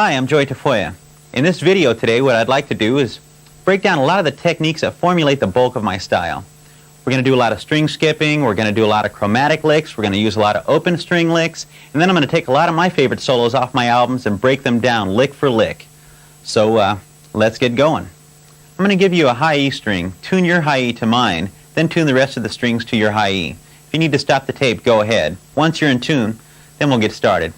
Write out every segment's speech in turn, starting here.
Hi, I'm Joey Tafolla. In this video today, what I'd like to do is break down a lot of the techniques that formulate the bulk of my style. We're going to do a lot of string skipping, we're going to do a lot of chromatic licks, we're going to use a lot of open string licks, and then I'm going to take a lot of my favorite solos off my albums and break them down lick for lick. So let's get going. I'm going to give you a high E string, tune your high E to mine, then tune the rest of the strings to your high E. If you need to stop the tape, go ahead. Once you're in tune, then we'll get started.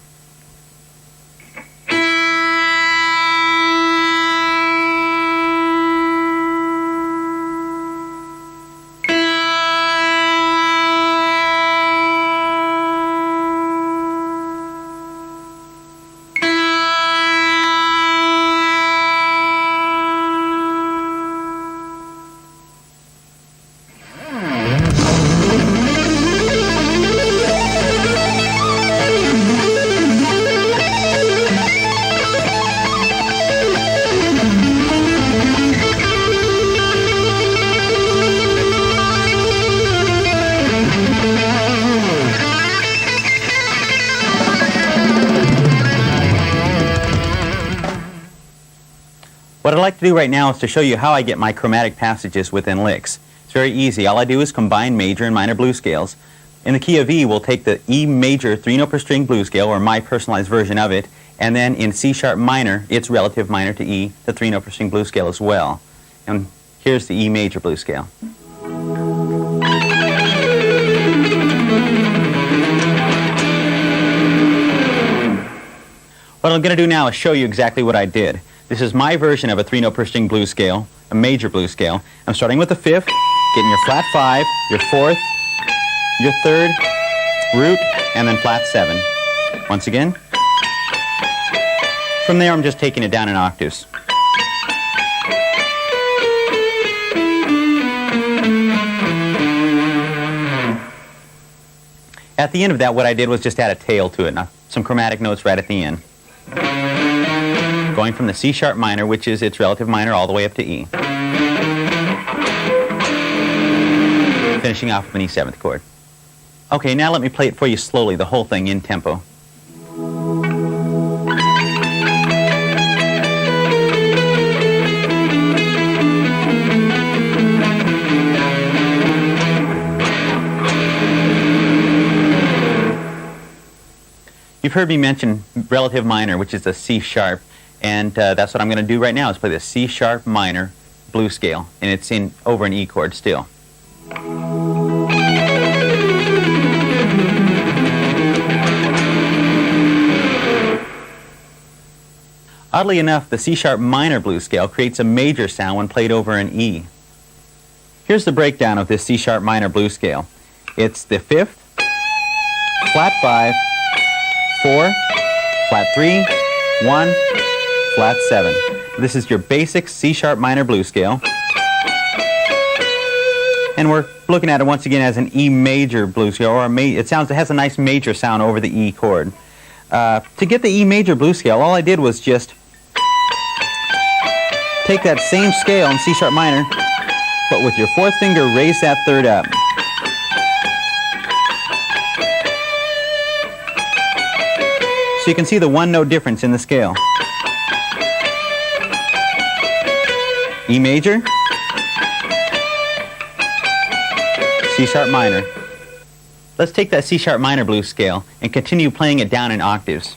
What I'd like to do right now is to show you how I get my chromatic passages within licks. It's very easy. All I do is combine major and minor blues scales. In the key of E, we'll take the E major 3-note per string blues scale, or my personalized version of it, and then in C sharp minor, its relative minor to E, the 3-note per string blues scale as well. And here's the E major blues scale. What I'm going to do now is show you exactly what I did. This is my version of a 3-note per string blues scale, a major blues scale. I'm starting with the 5th, getting your flat 5, your 4th, your 3rd, root, and then flat 7. Once again. From there, I'm just taking it down in octaves. At the end of that, what I did was just add a tail to it, some chromatic notes right at the end. Going from the C sharp minor, which is its relative minor, all the way up to E. Finishing off with an E7th chord. Okay, now let me play it for you slowly, the whole thing in tempo. You've heard me mention relative minor, which is a C sharp. And that's what I'm going to do right now, is play the C sharp minor blues scale, and it's over an E chord still. Oddly enough, the C sharp minor blues scale creates a major sound when played over an E. Here's the breakdown of this C sharp minor blues scale. It's the 5th, flat 5, 4, flat 3, 1, flat 7. This is your basic C sharp minor blues scale. And we're looking at it once again as an E major blues scale, or it has a nice major sound over the E chord. To get the E major blues scale, all I did was just take that same scale in C sharp minor, but with your 4th finger, raise that 3rd up. So you can see the 1-note difference in the scale. E major, C sharp minor. Let's take that C sharp minor blues scale and continue playing it down in octaves.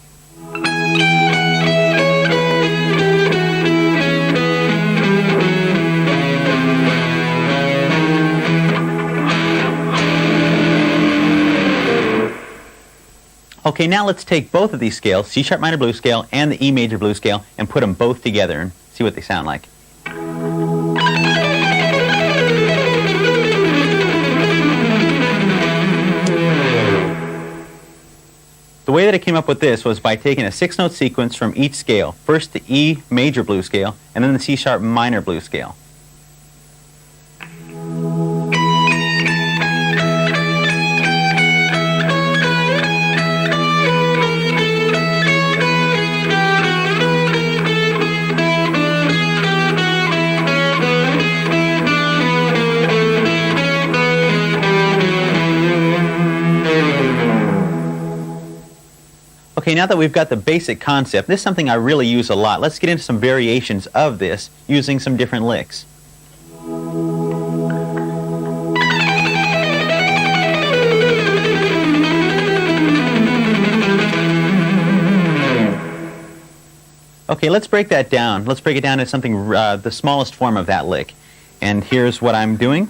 Okay, now let's take both of these scales, C sharp minor blues scale and the E major blues scale, and put them both together and see what they sound like. The way that I came up with this was by taking a 6-note sequence from each scale. First the E major blues scale, and then the C sharp minor blues scale. Okay, now that we've got the basic concept, this is something I really use a lot. Let's get into some variations of this using some different licks. Okay, let's break that down. Let's break it down to something, the smallest form of that lick. And here's what I'm doing.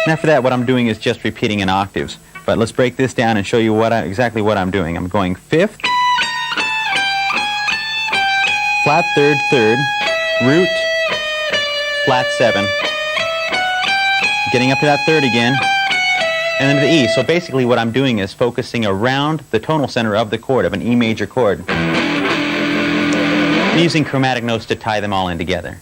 And after that, what I'm doing is just repeating in octaves. But let's break this down and show you exactly what I'm doing. I'm going fifth, flat third, third, root, flat seven, getting up to that third again, and then to the E. So basically what I'm doing is focusing around the tonal center of the chord, of an E major chord, and using chromatic notes to tie them all in together.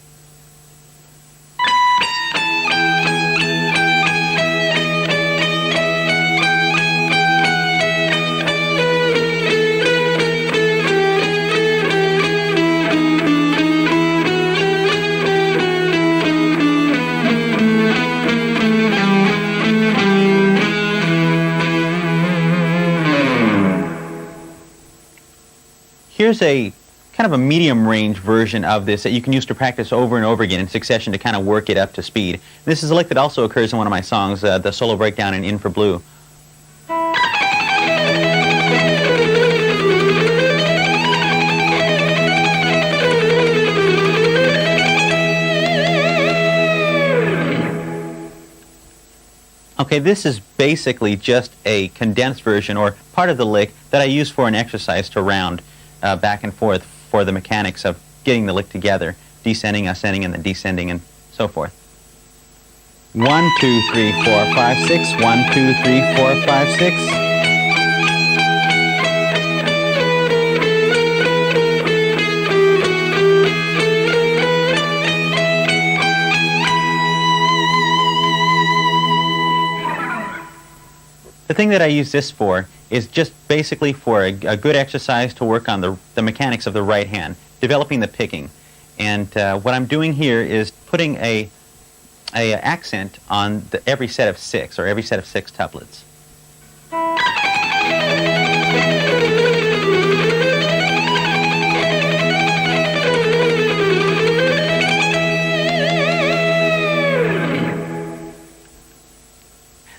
Here's a kind of a medium range version of this that you can use to practice over and over again in succession to kind of work it up to speed. This is a lick that also occurs in one of my songs, the solo breakdown in For Blue. Okay, this is basically just a condensed version or part of the lick that I use for an exercise to round back and forth for the mechanics of getting the lick together, descending, ascending, and then descending, and so forth. 1, 2, 3, 4, 5, 6. 1, 2, 3, 4, 5, 6. The thing that I use this for is just basically for a good exercise to work on the mechanics of the right hand, developing the picking. And what I'm doing here is putting a accent on every set of 6, or every set of 6 tuplets.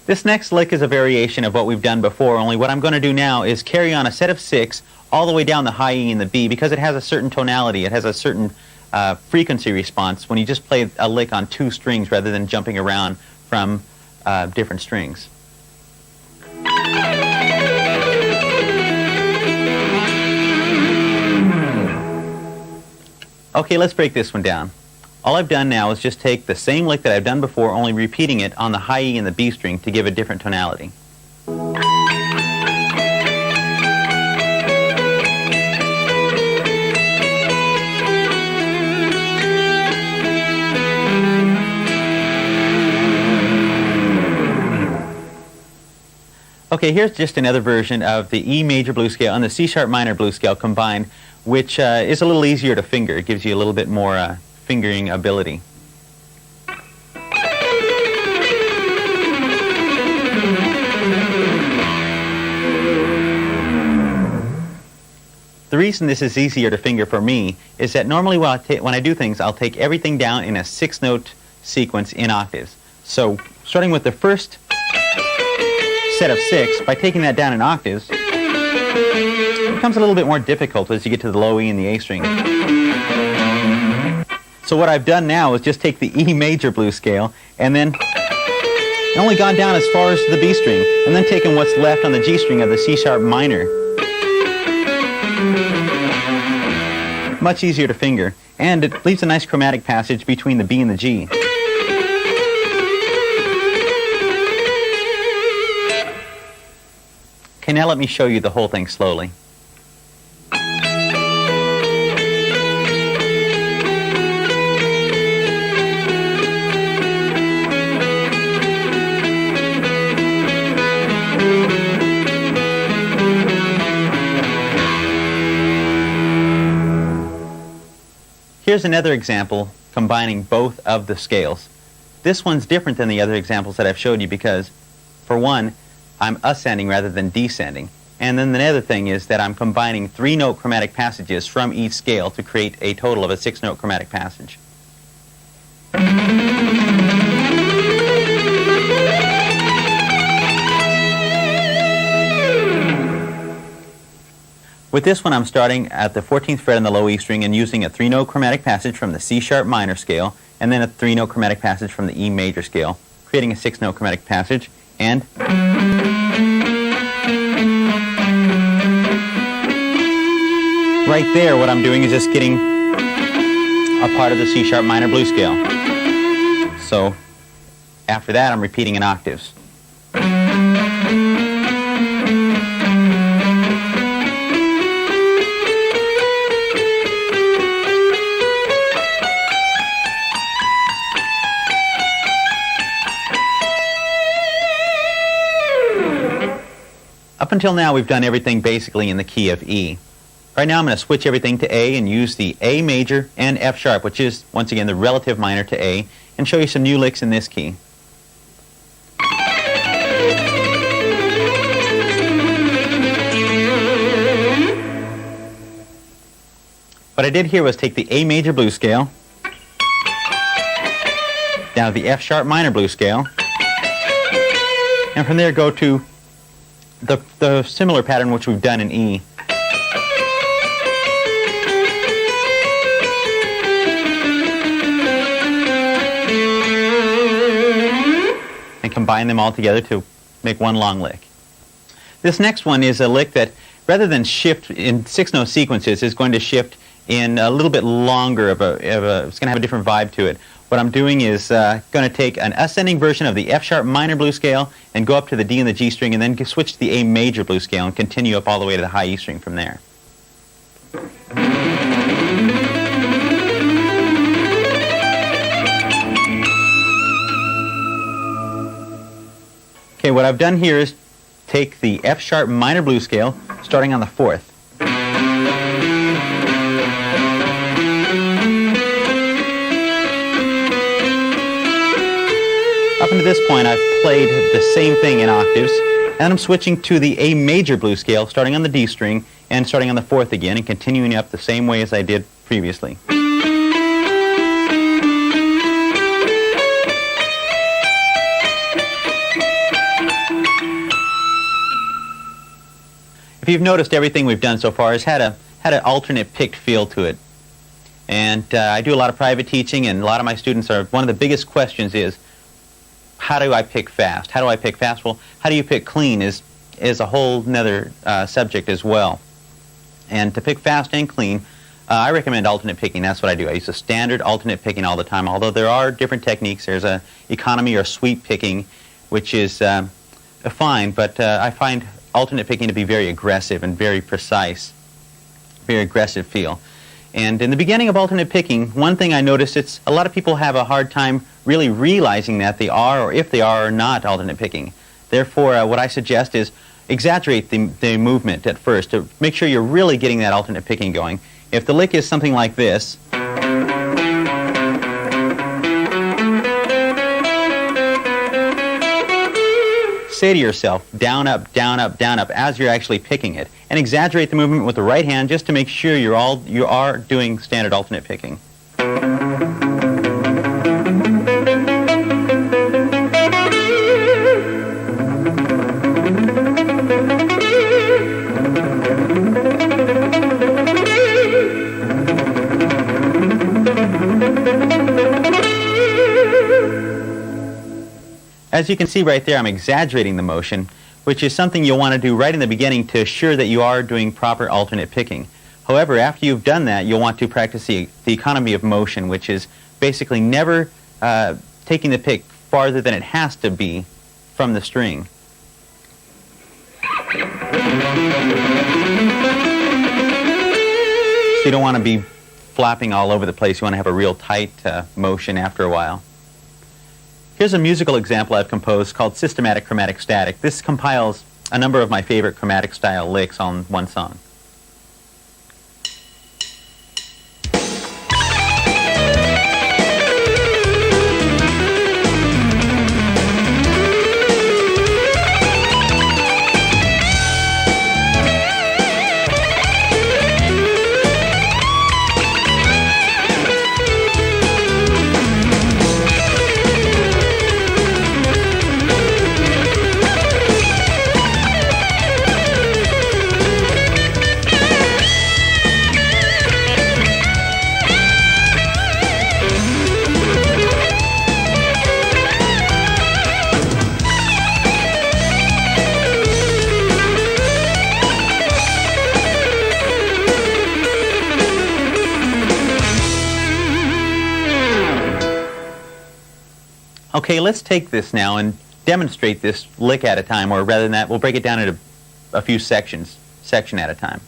This next lick is a variation of what we've done before, only what I'm going to do now is carry on a set of 6 all the way down the high E and the B, because it has a certain tonality, it has a certain frequency response when you just play a lick on 2 strings rather than jumping around from different strings. Okay, let's break this one down. All I've done now is just take the same lick that I've done before, only repeating it on the high E and the B string to give a different tonality. Okay, here's just another version of the E major blues scale and the C sharp minor blues scale combined, which is a little easier to finger. It gives you a little bit more fingering ability. The reason this is easier to finger for me is that normally when I do things, I'll take everything down in a 6-note sequence in octaves. So starting with the first set of 6, by taking that down in octaves, it becomes a little bit more difficult as you get to the low E and the A string. So what I've done now is just take the E major blues scale and then only gone down as far as the B string, and then taken what's left on the G string of the C sharp minor. Much easier to finger, and it leaves a nice chromatic passage between the B and the G. Okay, now let me show you the whole thing slowly. Here's another example combining both of the scales. this one's different than the other examples that I've showed you because, for one, I'm ascending rather than descending. And then the other thing is that I'm combining 3-note chromatic passages from each scale to create a total of a 6-note chromatic passage. With this one, I'm starting at the 14th fret on the low E string and using a 3-note chromatic passage from the C sharp minor scale and then a 3-note chromatic passage from the E major scale, creating a 6-note chromatic passage. And right there, what I'm doing is just getting a part of the C sharp minor blues scale. So after that, I'm repeating in octaves. Up until now, we've done everything basically in the key of E. Right now, I'm going to switch everything to A and use the A major and F sharp, which is, once again, the relative minor to A, and show you some new licks in this key. What I did here was take the A major blues scale, down to the F sharp minor blues scale, and from there go to the similar pattern which we've done in E. And combine them all together to make one long lick. This next one is a lick that, rather than shift in 6-note sequences, is going to shift in a little bit longer it's going to have a different vibe to it. What I'm doing is going to take an ascending version of the F sharp minor blues scale and go up to the D and the G string and then switch to the A major blues scale and continue up all the way to the high E string from there. Okay, what I've done here is take the F sharp minor blues scale starting on the 4th. Up until this point, I've played the same thing in octaves, and I'm switching to the A major blues scale, starting on the D string, and starting on the 4th again, and continuing up the same way as I did previously. If you've noticed, everything we've done so far has had an alternate picked feel to it. And I do a lot of private teaching, and a lot of my students one of the biggest questions is, how do I pick fast? How do I pick fast? Well, how do you pick clean is a whole nother subject as well. And to pick fast and clean, I recommend alternate picking. That's what I do. I use a standard alternate picking all the time, although there are different techniques. There's a economy or sweep picking, which is fine, but I find alternate picking to be very aggressive and very precise, very aggressive feel. And in the beginning of alternate picking, one thing I noticed, a lot of people have a hard time really realizing that they are, or if they are or not, alternate picking. Therefore, what I suggest is exaggerate the movement at first to make sure you're really getting that alternate picking going. If the lick is something like this, say to yourself, down, up, down, up, down, up, as you're actually picking it. And exaggerate the movement with the right hand just to make sure you are doing standard alternate picking. As you can see right there, I'm exaggerating the motion, which is something you'll want to do right in the beginning to assure that you are doing proper alternate picking. However, after you've done that, you'll want to practice the economy of motion, which is basically never taking the pick farther than it has to be from the string. So you don't want to be flapping all over the place. You want to have a real tight motion after a while. Here's a musical example I've composed called Systematic Chromatic Static. This compiles a number of my favorite chromatic style licks on one song. Okay, let's take this now and demonstrate this lick at a time, or rather than that, we'll break it down into a few sections, section at a time.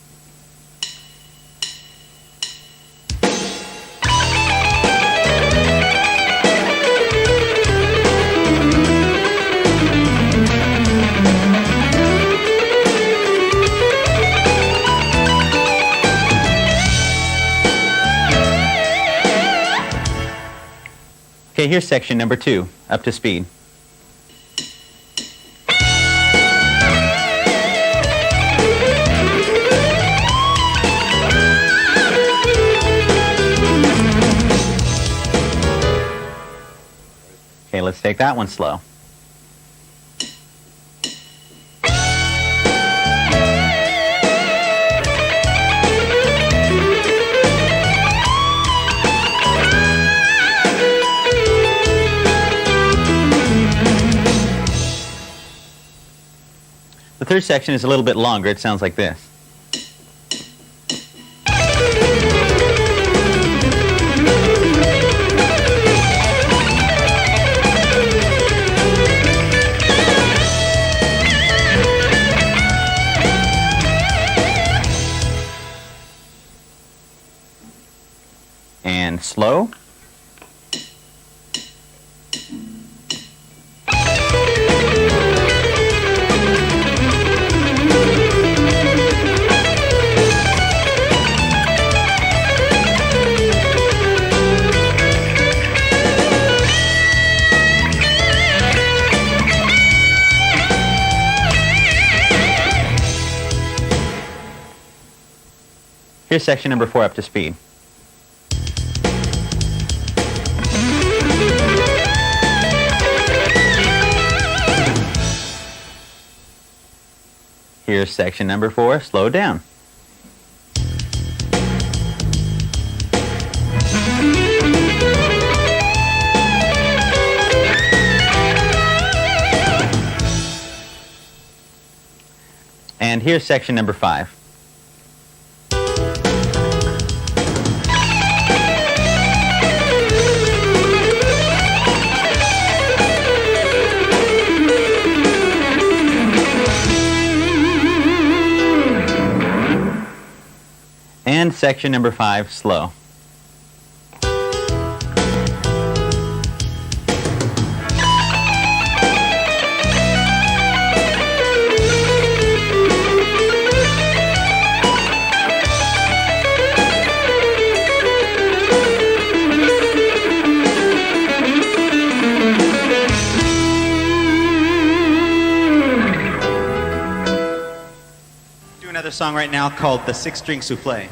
Okay, here's section number 2, up to speed. Okay, let's take that one slow. The third section is a little bit longer. It sounds like this. And slow. Here's section number 4, up to speed. Here's section number 4, slow down. And here's section number 5. And section number 5, slow. Do another song right now called The Six-String Soufflé.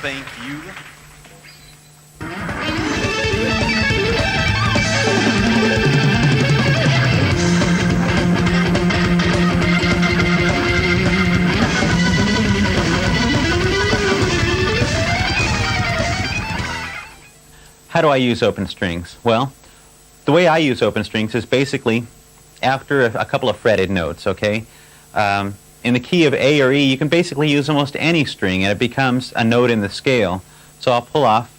Thank you. How do I use open strings? Well, the way I use open strings is basically after a couple of fretted notes, okay? In the key of A or E, you can basically use almost any string and it becomes a note in the scale. So I'll pull off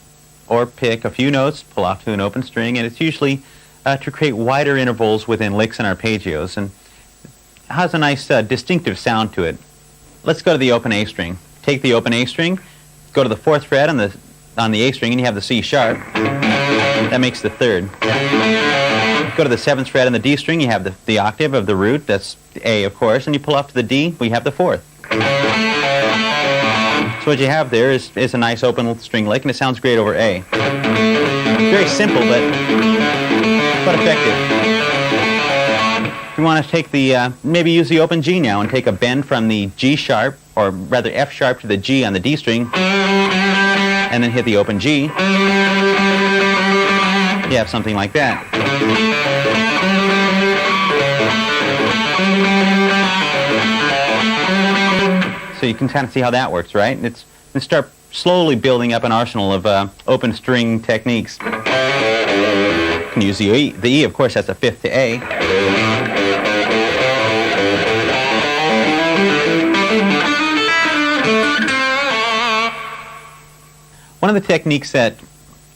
or pick a few notes, pull off to an open string, and it's usually to create wider intervals within licks and arpeggios, and it has a nice distinctive sound to it. Let's go to the open A string. Take the open A string, go to the 4th fret on the A string, and you have the C sharp. That makes the 3rd. Go to the 7th fret on the D string, you have the octave of the root, that's A of course, and you pull off to the D, we have the 4th. So what you have there is a nice open string lick, and it sounds great over A. Very simple, but effective. If you want to take maybe use the open G now and take a bend from the G sharp, or rather F sharp to the G on the D string, and then hit the open G, you have something like that. So you can kind of see how that works, right? It's start slowly building up an arsenal of open string techniques. You can use the E. The E, of course, has a 5th to A. One of the techniques that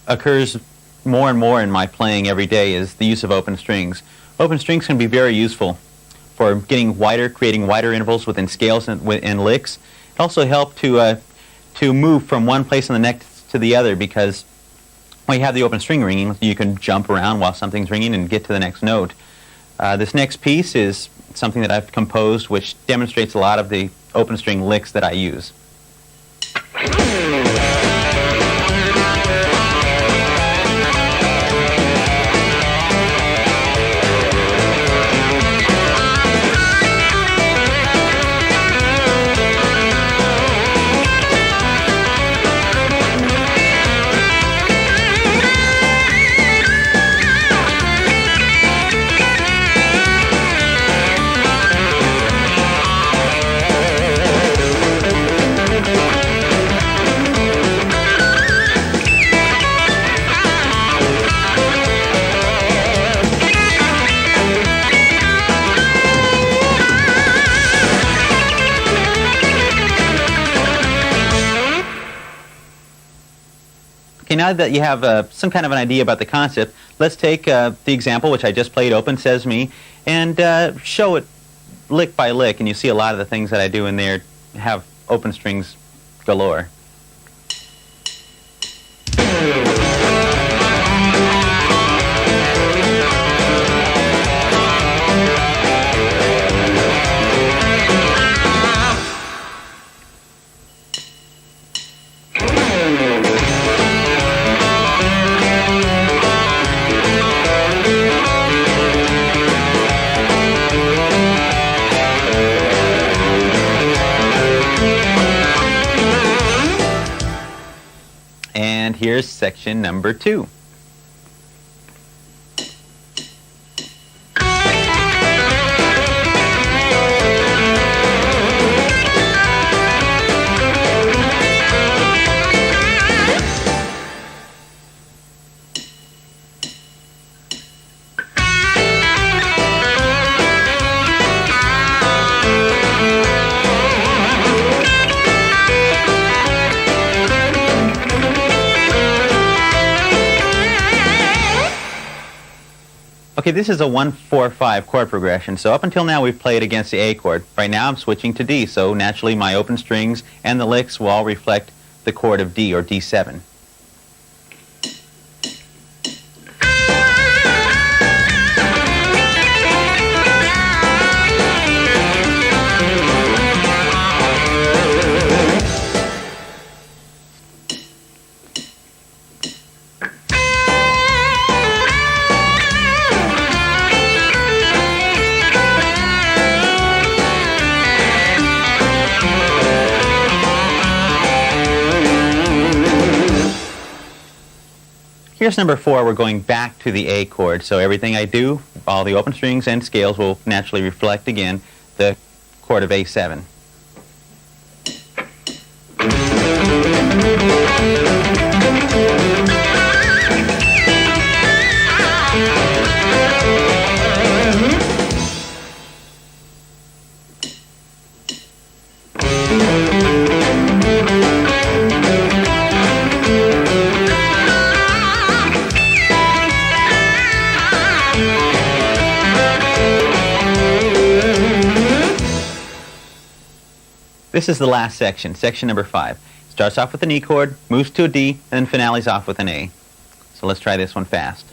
occurs more and more in my playing every day is the use of open strings. Open strings can be very useful for getting wider, creating wider intervals within scales and licks. It also help to move from one place on the next to the other, because when you have the open string ringing, you can jump around while something's ringing and get to the next note. This next piece is something that I've composed which demonstrates a lot of the open string licks that I use. Okay, now that you have some kind of an idea about the concept, let's take the example which I just played, Open Says Me, and show it lick by lick, and you see a lot of the things that I do in there have open strings galore. And here's section number 2. Okay, this is a 1-4-5 chord progression, so up until now we've played against the A chord. Right now I'm switching to D, so naturally my open strings and the licks will all reflect the chord of D, or D7. Here's number 4. We're going back to the A chord. So everything I do, all the open strings and scales will naturally reflect again the chord of A7. This is the last section, section number 5. Starts off with an E chord, moves to a D, and then finales off with an A. So let's try this one fast.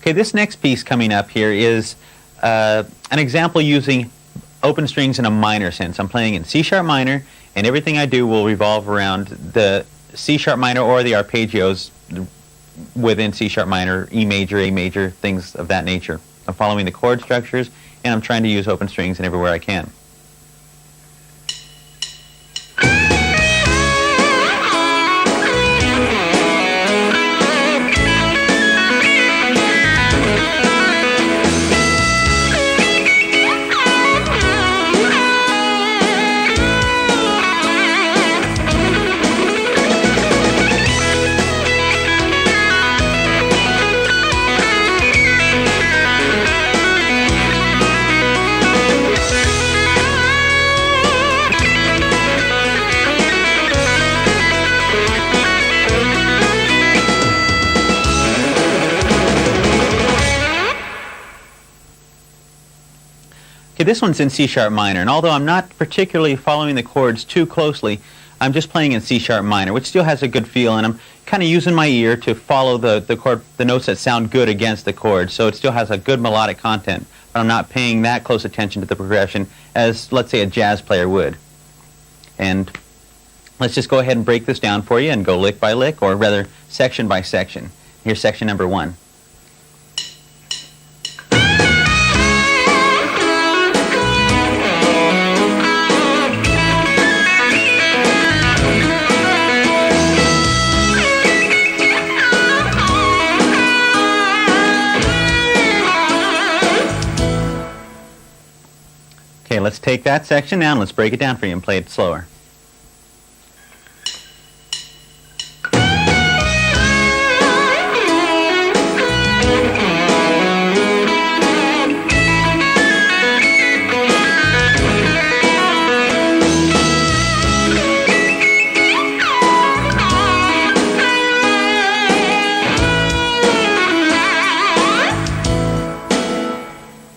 Okay, this next piece coming up here is an example using open strings in a minor sense. I'm playing in C sharp minor, and everything I do will revolve around the C sharp minor or the arpeggios within C sharp minor, E major, A major, things of that nature. I'm following the chord structures, and I'm trying to use open strings in everywhere I can. Okay, this one's in C sharp minor, and although I'm not particularly following the chords too closely, I'm just playing in C sharp minor, which still has a good feel, and I'm kind of using my ear to follow the notes that sound good against the chords, so it still has a good melodic content, but I'm not paying that close attention to the progression as, let's say, a jazz player would. And let's just go ahead and break this down for you and go lick by lick, or rather section by section. Here's section number 1. Okay, let's take that section now and let's break it down for you and play it slower.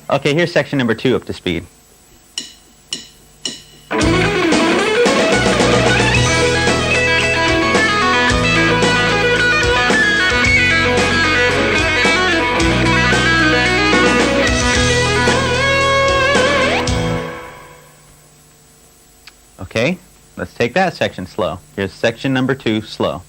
Okay, here's section number 2 up to speed. Okay, let's take that section slow. Here's section number 2, slow.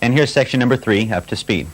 And here's section number 3, up to speed.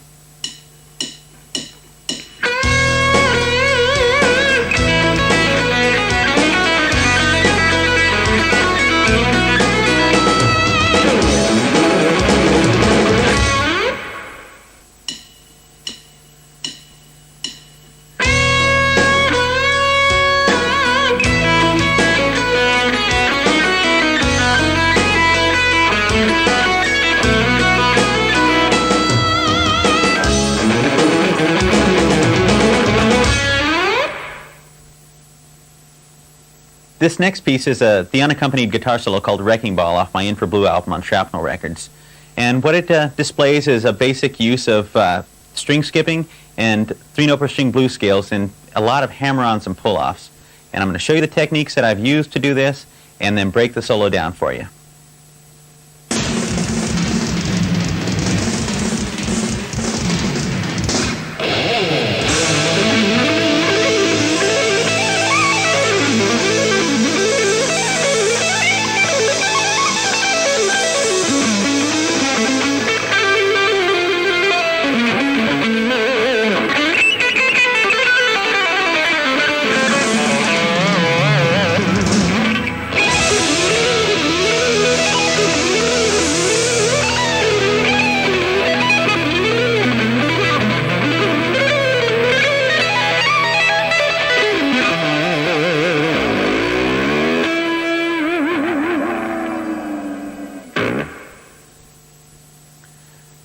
This next piece is the unaccompanied guitar solo called Wrecking Ball off my In for Blue album on Shrapnel Records. And what it displays is a basic use of string skipping and 3-note per string blues scales and a lot of hammer-ons and pull-offs. And I'm going to show you the techniques that I've used to do this and then break the solo down for you.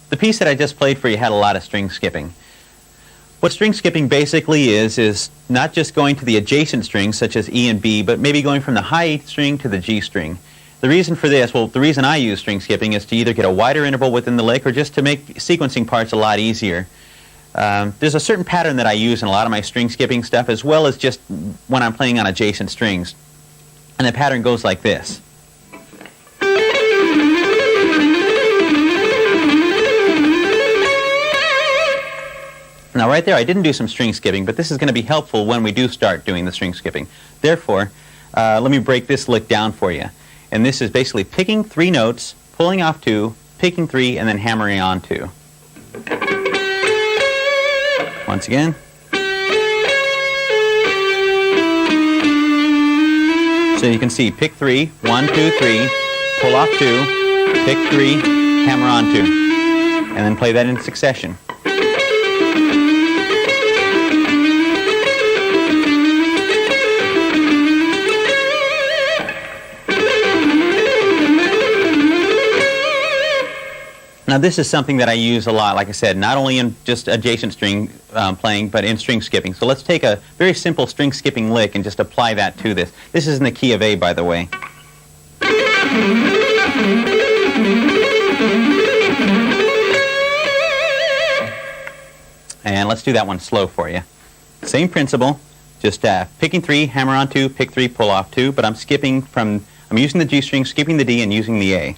The piece that I just played for you had a lot of string skipping. What string skipping basically is not just going to the adjacent strings such as E and B, but maybe going from the high E string to the G string. The reason for this, well, the reason I use string skipping is to either get a wider interval within the lick or just to make sequencing parts a lot easier. There's a certain pattern that I use in a lot of my string skipping stuff, as well as just when I'm playing on adjacent strings. And the pattern goes like this. Now right there I didn't do some string skipping, but this is going to be helpful when we do start doing the string skipping. Therefore, let me break this lick down for you. And this is basically picking 3 notes, pulling off 2, picking 3, and then hammering on 2. Once again. So you can see pick 3, 1, 2, 3, pull off 2, pick 3, hammer on 2, and then play that in succession. Now this is something that I use a lot, like I said, not only in just adjacent string playing, but in string skipping. So let's take a very simple string skipping lick and just apply that to this. This is in the key of A, by the way. And let's do that one slow for you. Same principle, just picking 3, hammer on 2, pick 3, pull off 2, but I'm using the G string, skipping the D, and using the A.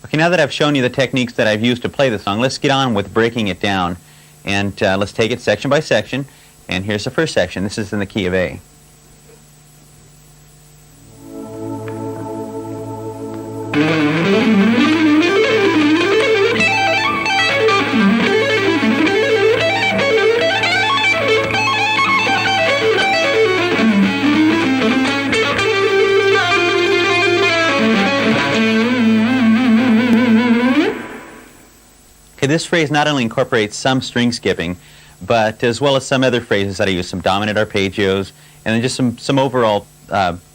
Okay, now that I've shown you the techniques that I've used to play the song, let's get on with breaking it down. And let's take it section by section. And here's the first section. This is in the key of A. Okay, this phrase not only incorporates some string skipping, but as well as some other phrases that I use, some dominant arpeggios, and then just some overall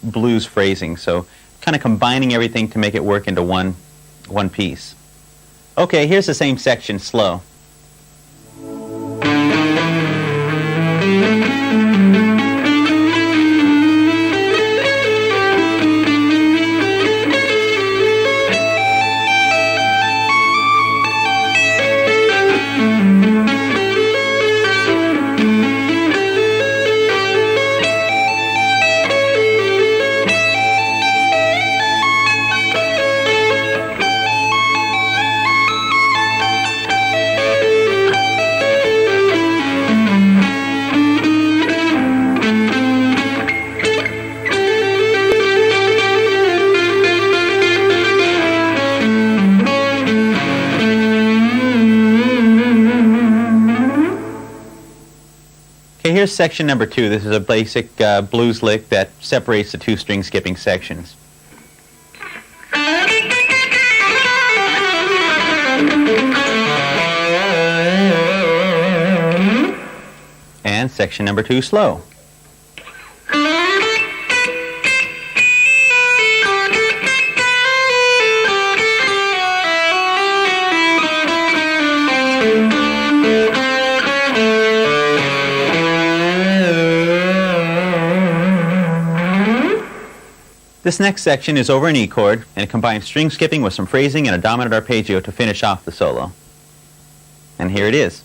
blues phrasing. So kind of combining everything to make it work into one piece. Okay, here's the same section slow. Okay, here's section number 2. This is a basic blues lick that separates the 2 string skipping sections. And section number 2 slow. This next section is over an E chord, and it combines string skipping with some phrasing and a dominant arpeggio to finish off the solo. And here it is.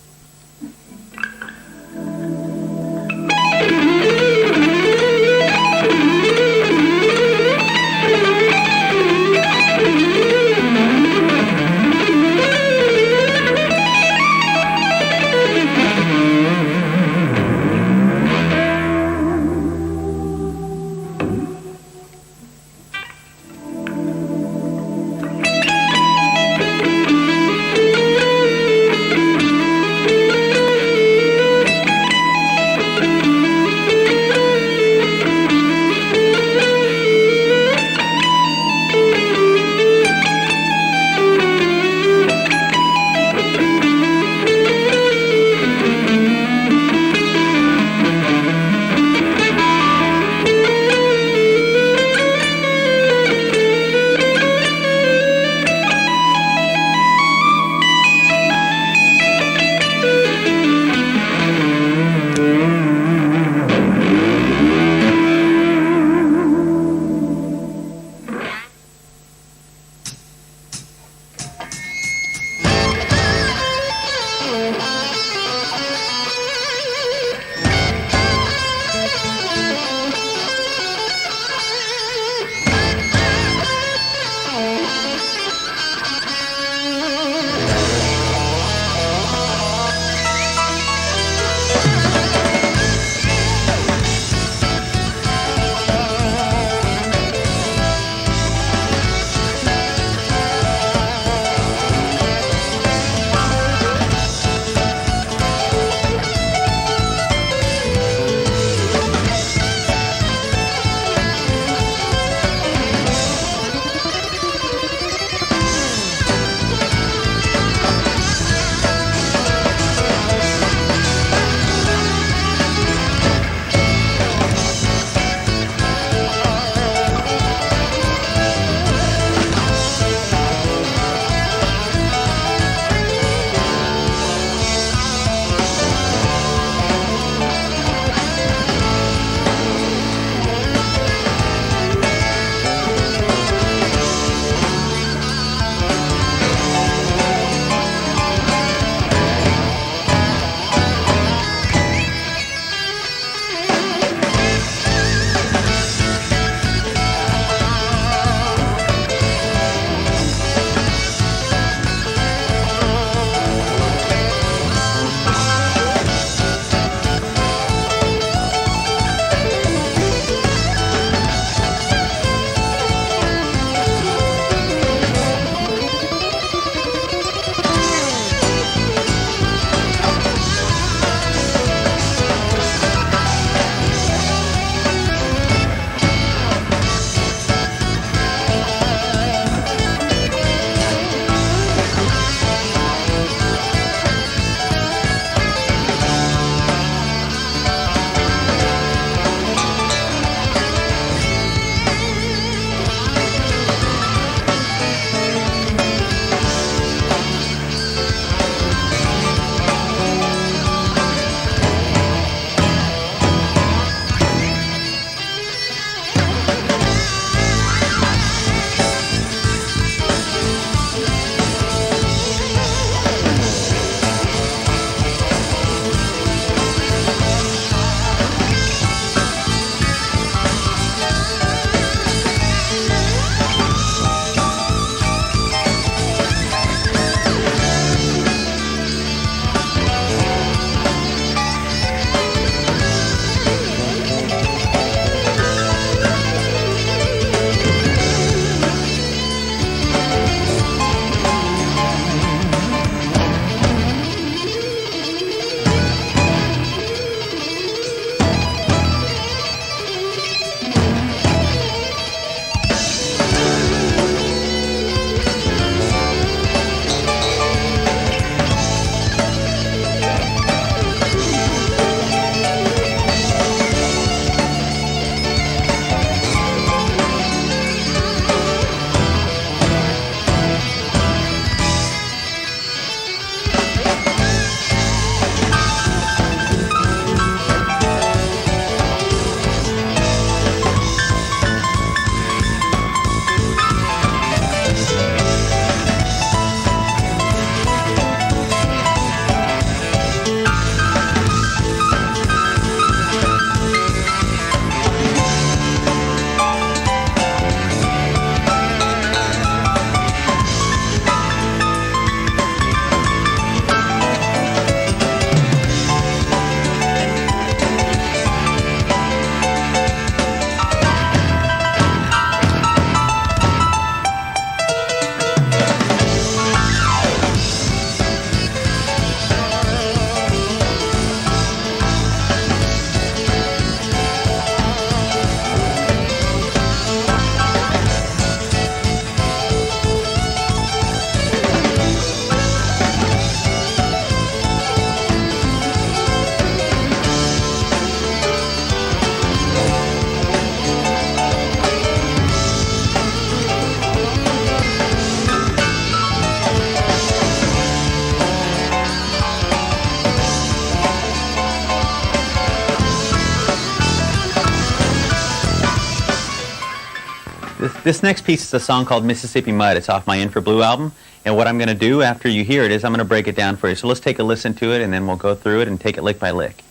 This next piece is a song called Mississippi Mud. It's off my In for Blue album. And what I'm going to do after you hear it is I'm going to break it down for you. So let's take a listen to it, and then we'll go through it and take it lick by lick.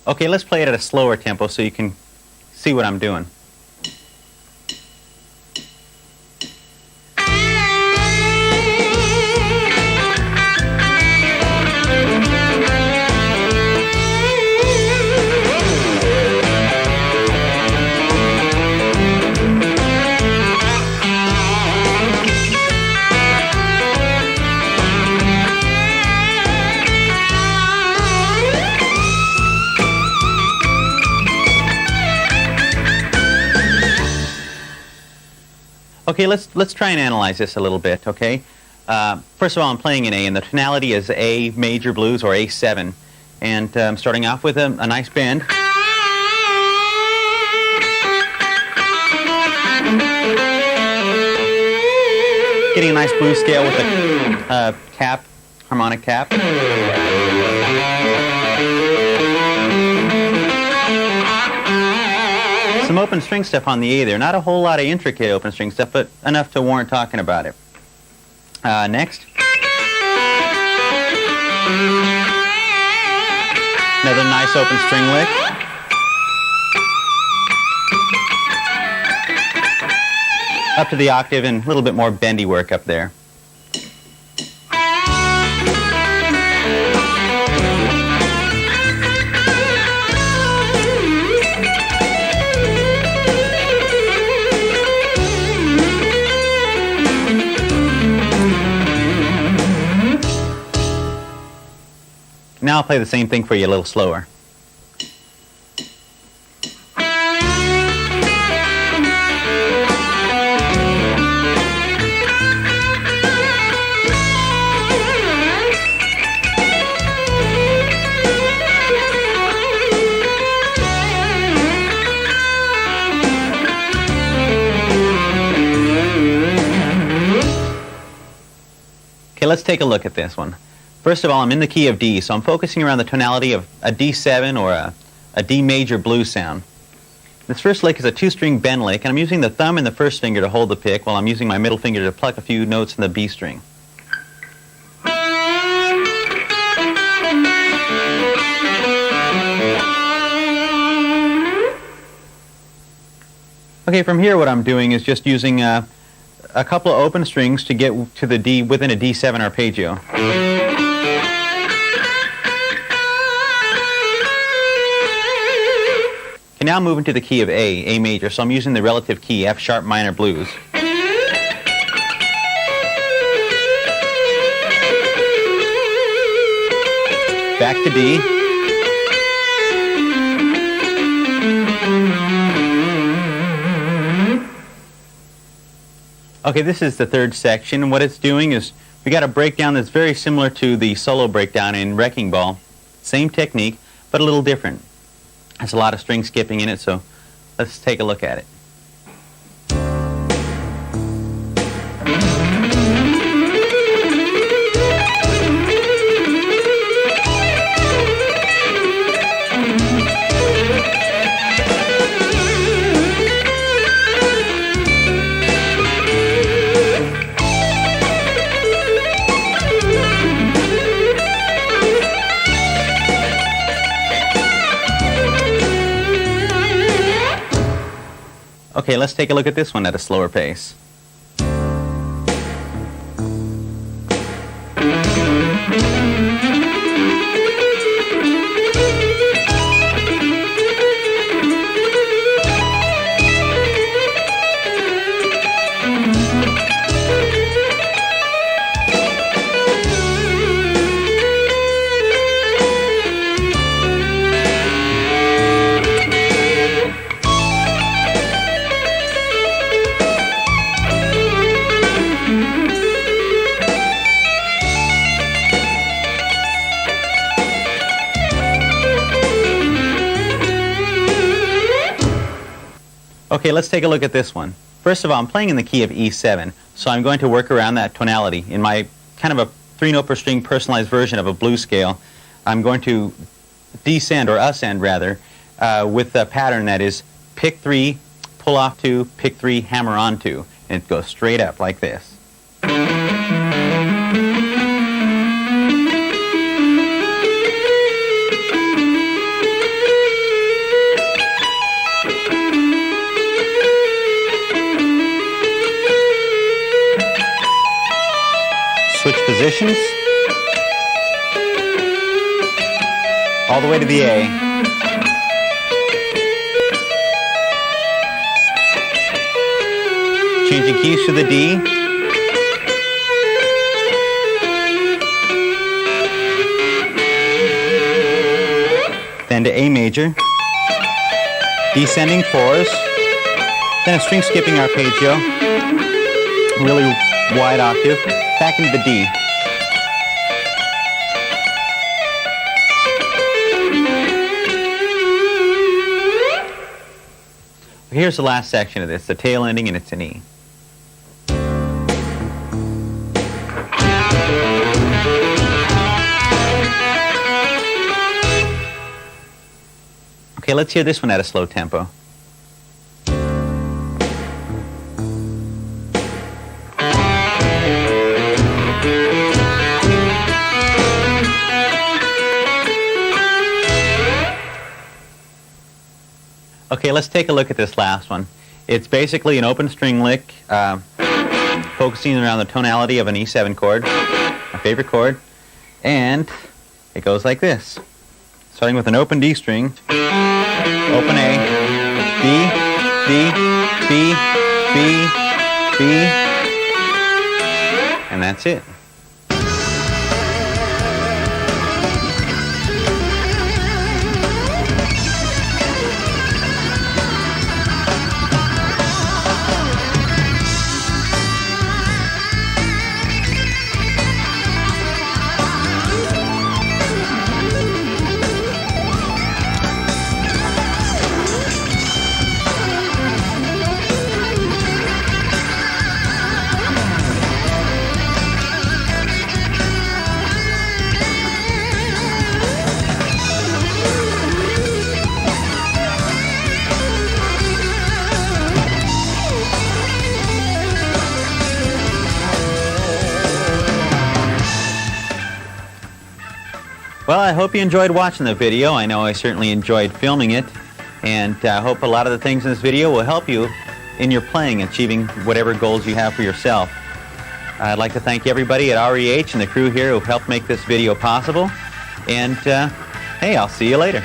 Okay, let's play it at a slower tempo so you can see what I'm doing. Okay, let's try and analyze this a little bit, okay? First of all, I'm playing in A, and the tonality is A major blues, or A7. And I'm starting off with a nice bend. Getting a nice blues scale with a cap, harmonic cap. Some open string stuff on the A there. Not a whole lot of intricate open string stuff, but enough to warrant talking about it. Next. Another nice open string lick. Up to the octave and a little bit more bendy work up there. Now I'll play the same thing for you a little slower. Okay, let's take a look at this one. First of all, I'm in the key of D, so I'm focusing around the tonality of a D7 or a D major blues sound. This first lick is a two-string bend lick, and I'm using the thumb and the first finger to hold the pick while I'm using my middle finger to pluck a few notes in the B string. Okay, from here what I'm doing is just using a couple of open strings to get to the D within a D7 arpeggio. Okay, now I'm moving to the key of A major, so I'm using the relative key, F sharp minor blues. Back to D. Okay, this is the third section, and what it's doing is we got a breakdown that's very similar to the solo breakdown in Wrecking Ball. Same technique, but a little different. There's a lot of string skipping in it, so let's take a look at it. Okay, let's take a look at this one at a slower pace. Okay, let's take a look at this one. First of all, I'm playing in the key of E7, so I'm going to work around that tonality. In my kind of a 3-note per string personalized version of a blues scale, I'm going to descend, or ascend rather, with a pattern that is pick 3, pull off 2, pick 3, hammer on 2. And it goes straight up like this. Switch positions, all the way to the A. Changing keys to the D. Then to A major. Descending 4s. Then a string skipping arpeggio. Really wide octave. Back into the D. Here's the last section of this, the tail ending, and it's an E. Okay, let's hear this one at a slow tempo. Okay, let's take a look at this last one. It's basically an open string lick, focusing around the tonality of an E7 chord, my favorite chord, and it goes like this. Starting with an open D string, open A, B, D, B, B, B, and that's it. Well, I hope you enjoyed watching the video. I know I certainly enjoyed filming it, and I hope a lot of the things in this video will help you in your playing, achieving whatever goals you have for yourself. I'd like to thank everybody at REH and the crew here who helped make this video possible, and hey, I'll see you later.